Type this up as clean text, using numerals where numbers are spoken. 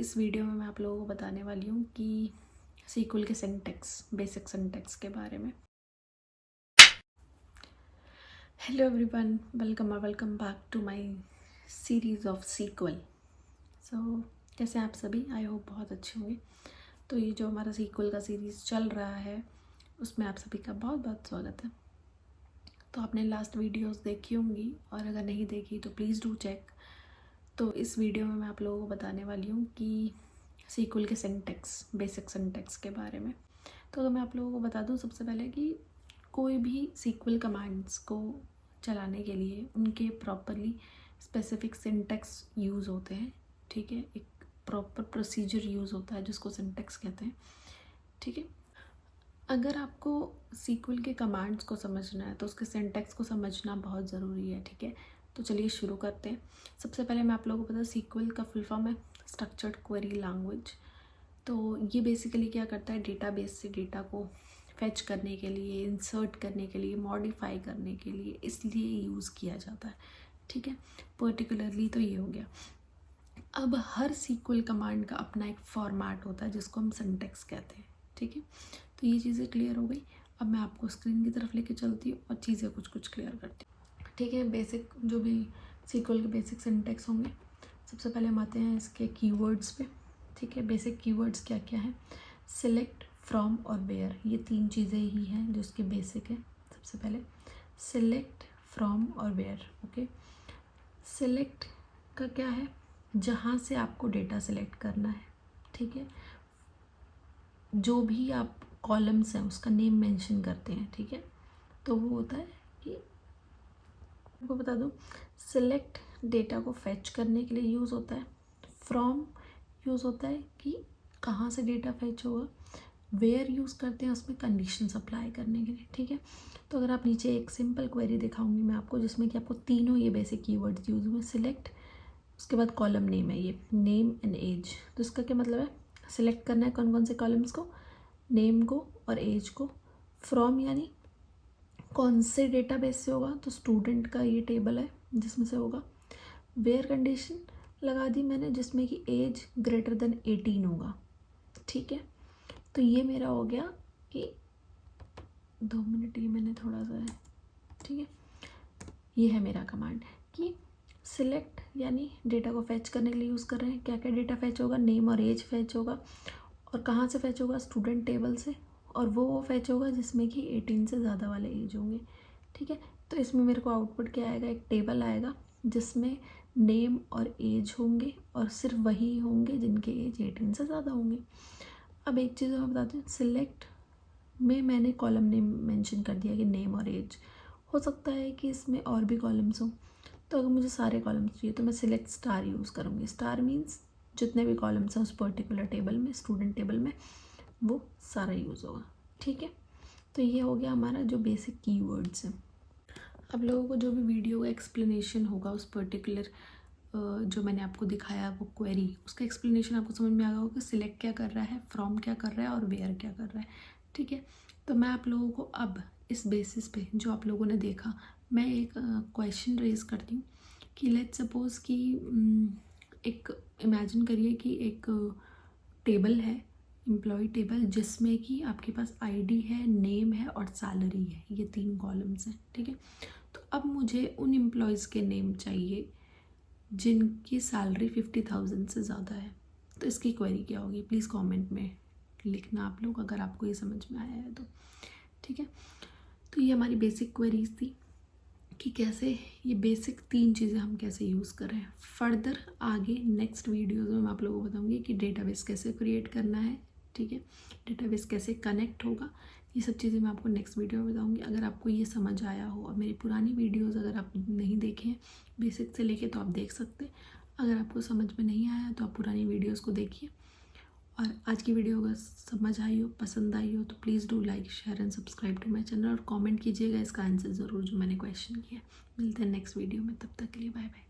इस वीडियो में मैं आप लोगों को बताने वाली हूँ कि सीक्वल के सिंटैक्स, बेसिक सिंटैक्स के बारे में। Hello everyone, welcome back to my series of SQL. कैसे हैं आप सभी? आई होप बहुत अच्छे होंगे। तो ये जो हमारा सीक्वल का सीरीज़ चल रहा है उसमें आप सभी का बहुत बहुत स्वागत है। तो आपने लास्ट वीडियोस देखी होंगी और अगर नहीं देखी तो प्लीज़ डू चेक। तो इस वीडियो में मैं आप लोगों को बताने वाली हूँ कि सीक्वल के सिंटैक्स, बेसिक सिंटैक्स के बारे में। तो अगर मैं आप लोगों को बता दूँ सबसे पहले कि कोई भी सीक्वल कमांड्स को चलाने के लिए उनके प्रॉपरली स्पेसिफिक सिंटैक्स यूज़ होते हैं। ठीक है, एक प्रॉपर प्रोसीजर यूज़ होता है जिसको सिंटैक्स कहते हैं। ठीक है, अगर आपको सीक्वल के कमांड्स को समझना है तो उसके सिंटैक्स को समझना बहुत ज़रूरी है। ठीक है, तो चलिए शुरू करते हैं। सबसे पहले मैं आप लोगों को बता, सीक्वल का फुल फॉर्म है स्ट्रक्चर्ड क्वेरी लैंग्वेज। तो ये बेसिकली क्या करता है, डेटाबेस से डेटा को फैच करने के लिए, इंसर्ट करने के लिए, मॉडिफाई करने के लिए इसलिए यूज़ किया जाता है। ठीक है, पर्टिकुलरली तो ये हो गया। अब हर सीक्वल कमांड का अपना एक फॉर्मेट होता है जिसको हम सिंटैक्स कहते हैं। ठीक है, तो ये चीज़ें क्लियर हो गई। अब मैं आपको स्क्रीन की तरफ लेके चलती हूँ और चीज़ें कुछ क्लियर करती हूँ। ठीक है, बेसिक जो भी सीक्वल के बेसिक सिंटैक्स होंगे, सबसे पहले हम आते हैं इसके कीवर्ड्स पे। ठीक है, बेसिक कीवर्ड्स क्या क्या है? सिलेक्ट, फ्रॉम और वेयर, ये तीन चीज़ें ही हैं जो इसके बेसिक है। सबसे पहले सिलेक्ट, फ्रॉम और वेयर। ओके, सिलेक्ट का क्या है? जहाँ से आपको डेटा सेलेक्ट करना है। ठीक है, जो भी आप कॉलम्स हैं उसका नेम मेंशन करते हैं। ठीक है, तो वो होता है कि आपको बता दूँ, सिलेक्ट डेटा को फैच करने के लिए यूज़ होता है। फ्रॉम यूज़ होता है कि कहाँ से डेटा फैच होगा। वेयर यूज़ करते हैं उसमें कंडीशन अप्लाई करने के लिए। ठीक है, तो अगर आप नीचे एक सिंपल क्वेरी दिखाऊंगी मैं आपको जिसमें कि आपको तीनों ये बेसिक कीवर्ड्स यूज हुए। सिलेक्ट, उसके बाद कॉलम नेम है ये, नेम एंड एज। तो इसका क्या मतलब है? सिलेक्ट करना है कौन कौन से कॉलम्स को, नेम को और एज को। फ्रॉम यानी कौन से डेटाबेस से होगा, तो स्टूडेंट का ये टेबल है जिसमें से होगा। वेयर कंडीशन लगा दी मैंने जिसमें कि एज ग्रेटर देन 18 होगा। ठीक है, तो ये मेरा हो गया कि 2 मिनट, ये मैंने थोड़ा सा है। ठीक है, ये है मेरा कमांड कि सिलेक्ट यानी डेटा को फैच करने के लिए यूज़ कर रहे हैं। क्या क्या डेटा फैच होगा? नेम और एज फैच होगा। और कहाँ से फैच होगा? स्टूडेंट टेबल से। और वो फैच होगा जिसमें कि 18 से ज़्यादा वाले एज होंगे। ठीक है, तो इसमें मेरे को आउटपुट क्या आएगा? एक टेबल आएगा जिसमें नेम और एज होंगे और सिर्फ वही होंगे जिनके एज 18 से ज़्यादा होंगे। अब एक चीज़ मैं बताती हूँ, सिलेक्ट में मैंने कॉलम नेम मेंशन कर दिया कि नेम और एज। हो सकता है कि इसमें और भी कॉलम्स हों, तो अगर मुझे सारे कॉलम्स चाहिए तो मैं सिलेक्ट स्टार यूज़ करूँगी। स्टार मीन्स जितने भी कॉलम्स हैं उस पर्टिकुलर टेबल में, स्टूडेंट टेबल में, वो सारा यूज़ होगा। ठीक है, तो ये हो गया हमारा जो बेसिक कीवर्ड्स हैं। अब लोगों को जो भी वीडियो का एक्सप्लेनेशन होगा उस पर्टिकुलर जो मैंने आपको दिखाया वो क्वेरी, उसका एक्सप्लेनेशन आपको समझ में आ गया होगा कि सिलेक्ट क्या कर रहा है, फ्रॉम क्या कर रहा है और वेयर क्या कर रहा है। ठीक है, तो मैं आप लोगों को अब इस बेसिस पे जो आप लोगों ने देखा, मैं एक क्वेश्चन रेज करती हूँ कि लेट्स सपोज कि एक इमेजिन करिए कि एक टेबल है, एम्प्लॉय टेबल, जिसमें कि आपके पास आईडी है, नेम है और सैलरी है। ये तीन कॉलम्स हैं। ठीक है, तो अब मुझे उन एम्प्लॉयज़ के नेम चाहिए जिनकी सैलरी 50,000 से ज़्यादा है। तो इसकी क्वेरी क्या होगी? प्लीज़ कमेंट में लिखना आप लोग अगर आपको ये समझ में आया है तो। ठीक है, तो ये हमारी बेसिक क्वेरीज थी कि कैसे ये बेसिक तीन चीज़ें हम कैसे यूज़ कर रहे हैं। फर्दर आगे नेक्स्ट वीडियोज़ में मैं आप लोगों को बताऊँगी कि डेटाबेस कैसे क्रिएट करना है। ठीक है, डेटाबेस कैसे कनेक्ट होगा, ये सब चीज़ें मैं आपको नेक्स्ट वीडियो में बताऊँगी। अगर आपको ये समझ आया हो और मेरी पुरानी वीडियोज़ अगर आप नहीं देखे हैं बेसिक से लेके तो आप देख सकते हैं। अगर आपको समझ में नहीं आया तो आप पुरानी वीडियोज़ को देखिए। और आज की वीडियो अगर समझ आई हो, पसंद आई हो तो please do like, share and subscribe to my channel और कमेंट कीजिएगा इसका आंसर ज़रूर जो मैंने क्वेश्चन किया। मिलते हैं नेक्स्ट वीडियो में, तब तक के लिए बाय बाय।